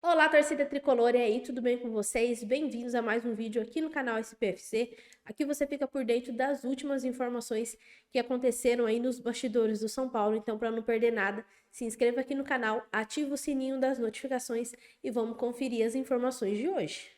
Olá, torcida tricolor, e aí, tudo bem com vocês? Bem-vindos a mais um vídeo aqui no canal SPFC. Aqui você fica por dentro das últimas informações que aconteceram aí nos bastidores do São Paulo. Então, para não perder nada, se inscreva aqui no canal, ativa o sininho das notificações e vamos conferir as informações de hoje.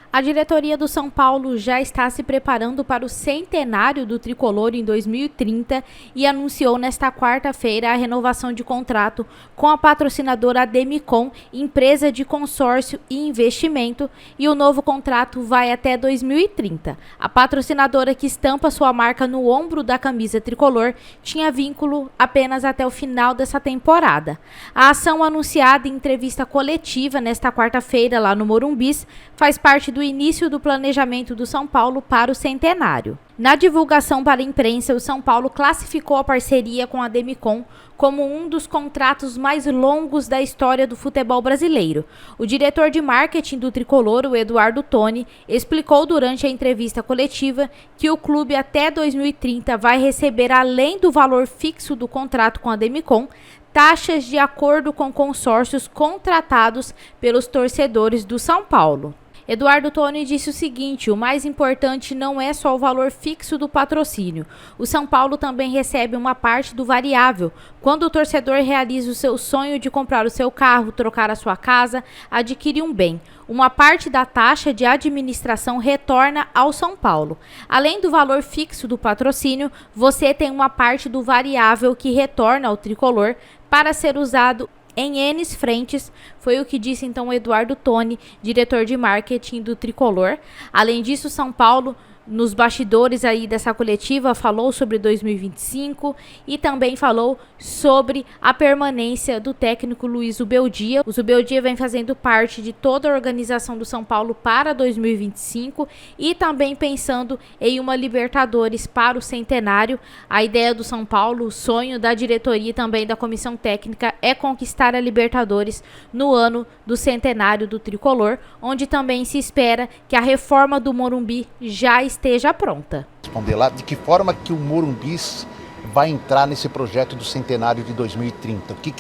A diretoria do São Paulo já está se preparando para o centenário do tricolor em 2030 e anunciou nesta quarta-feira a renovação de contrato com a patrocinadora Demicon, empresa de consórcio e investimento, e o novo contrato vai até 2030. A patrocinadora, que estampa sua marca no ombro da camisa tricolor, tinha vínculo apenas até o final dessa temporada. A ação, anunciada em entrevista coletiva nesta quarta-feira lá no Morumbis, faz parte do início do planejamento do São Paulo para o centenário. Na divulgação para a imprensa, o São Paulo classificou a parceria com a Demicon como um dos contratos mais longos da história do futebol brasileiro. O diretor de marketing do tricolor, o Eduardo Toni, explicou durante a entrevista coletiva que o clube até 2030 vai receber, além do valor fixo do contrato com a Demicon, taxas de acordo com consórcios contratados pelos torcedores do São Paulo. Eduardo Toni disse o seguinte: o mais importante não é só o valor fixo do patrocínio. O São Paulo também recebe uma parte do variável, quando o torcedor realiza o seu sonho de comprar o seu carro, trocar a sua casa, adquirir um bem. Uma parte da taxa de administração retorna ao São Paulo. Além do valor fixo do patrocínio, você tem uma parte do variável que retorna ao tricolor para ser usado em N frentes, foi o que disse então Eduardo Toni, diretor de marketing do tricolor. Além disso, São Paulo, nos bastidores aí dessa coletiva, falou sobre 2025 e também falou sobre a permanência do técnico Luiz Zubeldia. O Zubeldia vem fazendo parte de toda a organização do São Paulo para 2025 e também pensando em uma Libertadores para o centenário. A ideia do São Paulo, o sonho da diretoria e também da comissão técnica é conquistar a Libertadores no ano do centenário do tricolor, onde também se espera que a reforma do Morumbi já esteja pronta. Responder lá, de que forma que o Morumbis vai entrar nesse projeto do centenário de 2030? O que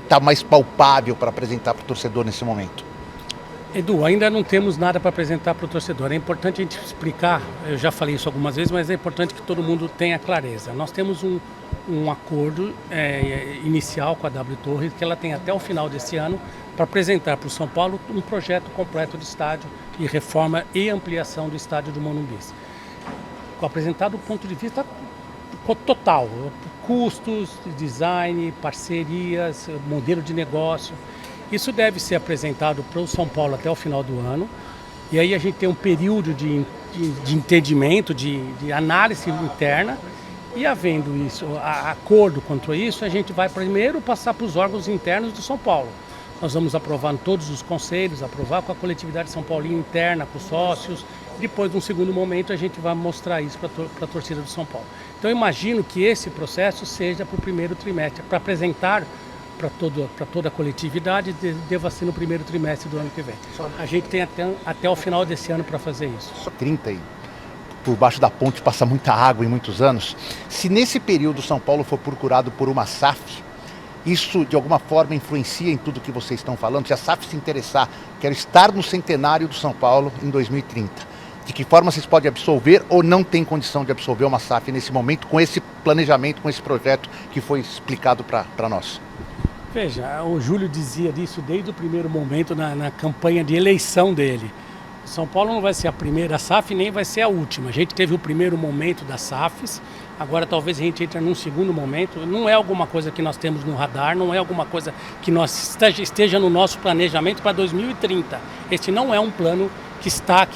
está mais palpável para apresentar para o torcedor nesse momento? Edu, ainda não temos nada para apresentar para o torcedor. É importante a gente explicar, eu já falei isso algumas vezes, mas é importante que todo mundo tenha clareza. Nós temos um acordo inicial com a W Torre, que ela tem até o final desse ano para apresentar para o São Paulo um projeto completo de estádio de reforma e ampliação do estádio do Morumbi. Apresentado do ponto de vista total, custos, design, parcerias, modelo de negócio. Isso deve ser apresentado para o São Paulo até o final do ano. E aí a gente tem um período de entendimento, de análise interna. E havendo isso, acordo quanto a isso, a gente vai primeiro passar para os órgãos internos do São Paulo. Nós vamos aprovar em todos os conselhos, aprovar com a coletividade São Paulina interna, com os sócios. Depois, num segundo momento, a gente vai mostrar isso para a torcida do São Paulo. Então, eu imagino que esse processo seja para o primeiro trimestre, para apresentar para toda a coletividade, deva ser no primeiro trimestre do ano que vem. A gente tem até o final desse ano para fazer isso. 30 e por baixo da ponte passa muita água em muitos anos. Se nesse período São Paulo for procurado por uma SAF, isso de alguma forma influencia em tudo que vocês estão falando? Se a SAF se interessar, quero estar no centenário do São Paulo em 2030, de que forma vocês podem absolver ou não tem condição de absolver uma SAF nesse momento, com esse planejamento, com esse projeto que foi explicado para nós? Veja, o Júlio dizia disso desde o primeiro momento na campanha de eleição dele. São Paulo não vai ser a primeira SAF, nem vai ser a última. A gente teve o primeiro momento das SAFs, agora talvez a gente entre num segundo momento. Não é alguma coisa que nós temos no radar, não é alguma coisa que esteja no nosso planejamento para 2030. Este não é um plano que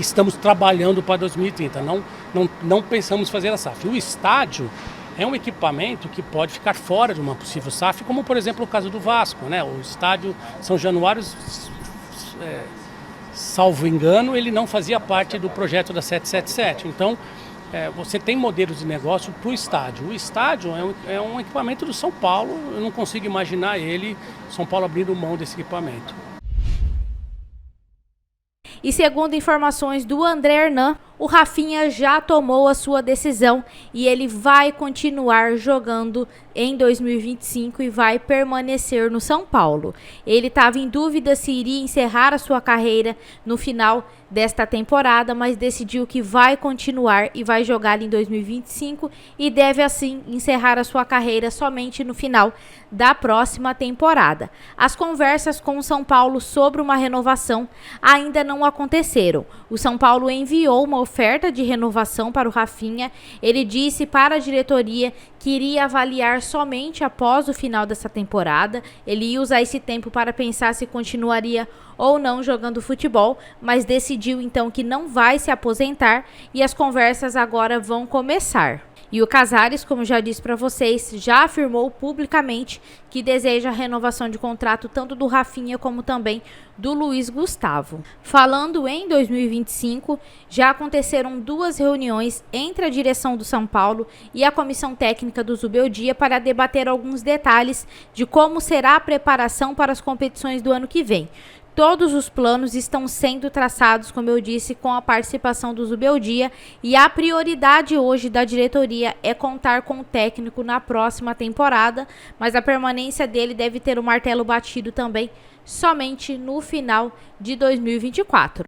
estamos trabalhando para 2030. Não pensamos fazer a SAF. O estádio é um equipamento que pode ficar fora de uma possível SAF, como por exemplo o caso do Vasco, né? O estádio São Januário, salvo engano, ele não fazia parte do projeto da 777. Então, você tem modelos de negócio para o estádio. O estádio é um equipamento do São Paulo, eu não consigo imaginar São Paulo abrindo mão desse equipamento. E segundo informações do André Hernan, o Rafinha já tomou a sua decisão e ele vai continuar jogando em 2025 e vai permanecer no São Paulo. Ele estava em dúvida se iria encerrar a sua carreira no final desta temporada, mas decidiu que vai continuar e vai jogar em 2025 e deve assim encerrar a sua carreira somente no final da próxima temporada. As conversas com o São Paulo sobre uma renovação ainda não aconteceram. O São Paulo enviou uma oferta de renovação para o Rafinha. Ele disse para a diretoria que iria avaliar somente após o final dessa temporada. Ele ia usar esse tempo para pensar se continuaria ou não jogando futebol, mas decidiu então que não vai se aposentar e as conversas agora vão começar. E o Casares, como já disse para vocês, já afirmou publicamente que deseja a renovação de contrato tanto do Rafinha como também do Luiz Gustavo. Falando em 2025, já aconteceram 2 reuniões entre a direção do São Paulo e a comissão técnica do Zubeldia para debater alguns detalhes de como será a preparação para as competições do ano que vem. Todos os planos estão sendo traçados, como eu disse, com a participação do Zubeldia, e a prioridade hoje da diretoria é contar com o técnico na próxima temporada, mas a permanência dele deve ter o martelo batido também somente no final de 2024.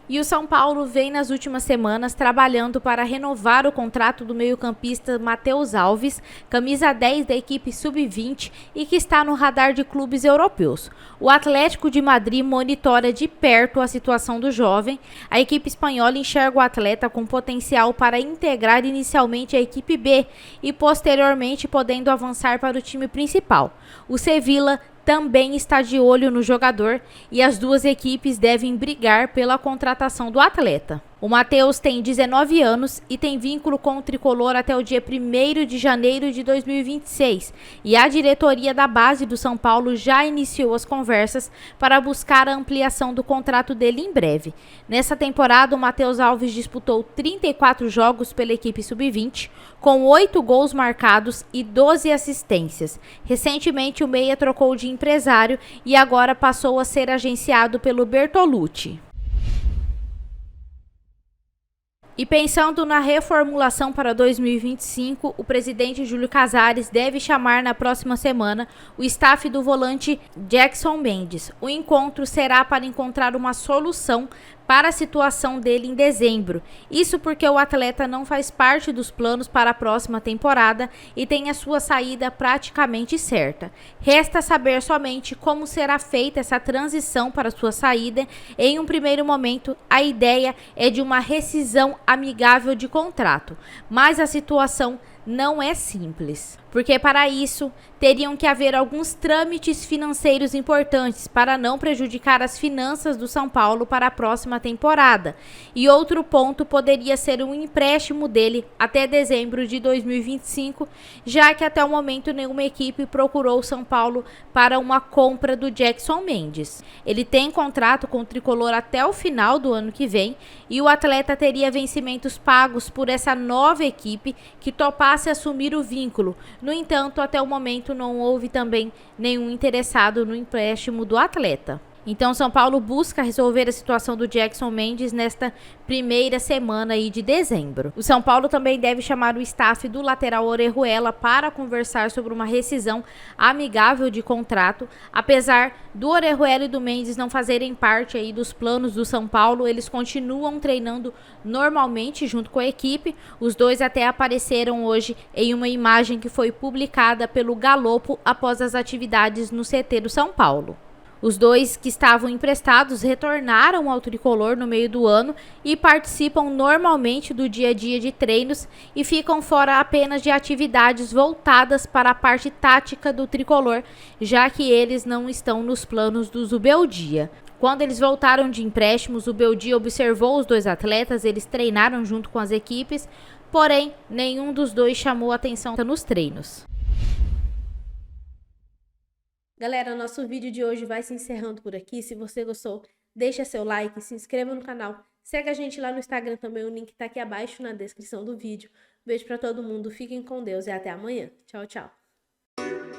E o São Paulo vem nas últimas semanas trabalhando para renovar o contrato do meio-campista Matheus Alves, camisa 10 da equipe sub-20 e que está no radar de clubes europeus. O Atlético de Madrid monitora de perto a situação do jovem. A equipe espanhola enxerga o atleta com potencial para integrar inicialmente a equipe B e posteriormente podendo avançar para o time principal. O Sevilla também está de olho no jogador e as duas equipes devem brigar pela contratação do atleta. O Matheus tem 19 anos e tem vínculo com o tricolor até o dia 1º de janeiro de 2026. E a diretoria da base do São Paulo já iniciou as conversas para buscar a ampliação do contrato dele em breve. Nessa temporada, o Matheus Alves disputou 34 jogos pela equipe sub-20, com 8 gols marcados e 12 assistências. Recentemente, o meia trocou de empresário e agora passou a ser agenciado pelo Bertolucci. E pensando na reformulação para 2025, o presidente Júlio Casares deve chamar na próxima semana o staff do volante Jackson Mendes. O encontro será para encontrar uma solução para a situação dele em dezembro. Isso porque o atleta não faz parte dos planos para a próxima temporada e tem a sua saída praticamente certa. Resta saber somente como será feita essa transição para sua saída. Em um primeiro momento, a ideia é de uma rescisão amigável de contrato, mas a situação não é simples, porque para isso teriam que haver alguns trâmites financeiros importantes para não prejudicar as finanças do São Paulo para a próxima temporada. E outro ponto poderia ser um empréstimo dele até dezembro de 2025, já que até o momento nenhuma equipe procurou o São Paulo para uma compra do Jackson Mendes. Ele tem contrato com o tricolor até o final do ano que vem e o atleta teria vencimentos pagos por essa nova equipe que topasse assumir o vínculo. No entanto, até o momento não houve também nenhum interessado no empréstimo do atleta. Então, São Paulo busca resolver a situação do Jackson Mendes nesta primeira semana aí de dezembro. O São Paulo também deve chamar o staff do lateral Orejuela para conversar sobre uma rescisão amigável de contrato. Apesar do Orejuela e do Mendes não fazerem parte aí dos planos do São Paulo, eles continuam treinando normalmente junto com a equipe. Os dois até apareceram hoje em uma imagem que foi publicada pelo Galopo após as atividades no CT do São Paulo. Os dois que estavam emprestados retornaram ao tricolor no meio do ano e participam normalmente do dia a dia de treinos e ficam fora apenas de atividades voltadas para a parte tática do tricolor, já que eles não estão nos planos do Zubeldia. Quando eles voltaram de empréstimo, o Zubeldia observou os dois atletas, eles treinaram junto com as equipes, porém nenhum dos dois chamou atenção nos treinos. Galera, nosso vídeo de hoje vai se encerrando por aqui. Se você gostou, deixa seu like, se inscreva no canal, Segue a gente lá no Instagram também, o link tá aqui abaixo na descrição do vídeo. Beijo pra todo mundo, fiquem com Deus e até amanhã. Tchau, tchau.